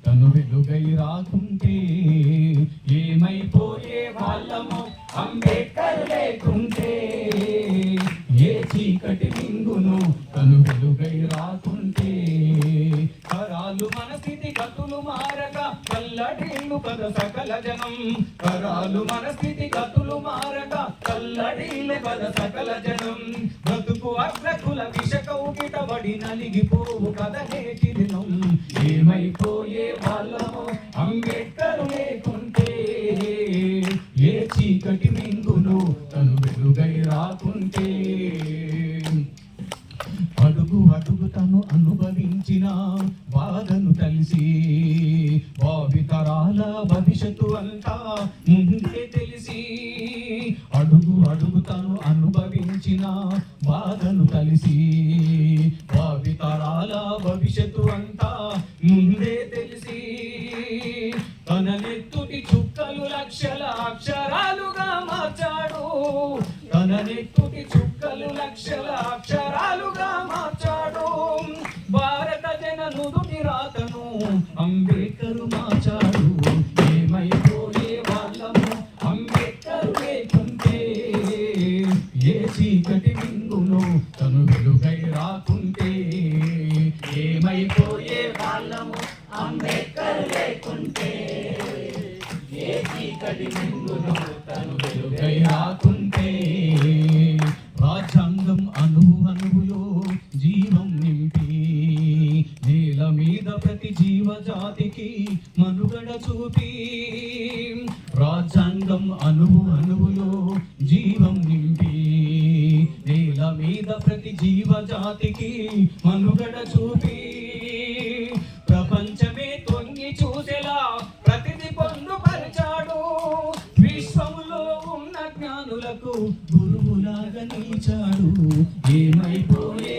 తను వెలుగై రాకుంటే ఏమైపోయే వాళ్ళము అంబేద్కర్ లేకుంటే ఏ చీకటి మింగును తను వెలుగై రాకుంటే తరాలు మన స్థితి గతులు మారక కల్లడిల్లు కద సకల జనం తరాలు మన స్థితి గతులు మారక కల్లడిల్లు కద సకల జనం బ్రతుకు అగ్రకుల విషకౌకిటబడి నలిగిపోవు కద నేటి దినం ఏమైపోయే వాళ్ళము అంబేద్కర్ లేకుంటే ఏ చీకటి మింగును తను వెలుగై రాకుంటే అడుగు అడుగు తను అనుభవించిన బాధను తెలిసి భావితరాల భవిష్యత్తు అంతా ముందే తెలిసి అడుగు అడుగు తను అనుభవించిన బాధను కలిసి భావితరాల భవిష్యత్తు అంతా ముందే తెలిసి తన నెత్తుటి చుక్కలు లక్షల అక్షరాలుగా మార్చాడు తన నెత్తుటి చుక్కలు లక్షల అక్షరాలుగా మార్చాడు భారత జన నుదుటి రాతను అంబేద్కర్ మార్చాడు ఏమైపోయే వాళ్ళము అంబేద్కర్ లేకుంటే ఏ చీకటి మింగును తను వెలుగై రాకుంటే ఏమైపోయే వాళ్ళము అంబేద్కర్ లేకుంటే ఏ చీకటి మింగును తను వెలుగై రాకుంటే రాజ్యాంగం అణువు అణువులో జీవం నింపి నేల మీద ప్రతి జీవజాతికి మనుగడ చూపి రాజ్యాంగం అణువు అణువులో జీవం నింపి నేల మీద ప్రతి జీవజాతికి మనుగడ చూపి ప్రపంచమే తొంగి చూసేలా ప్రతిది పొందుపరిచాడు విశ్వములో ఉన్న జ్ఞానులకు గురువులాగా నిలిచాడు ఏమైపోయే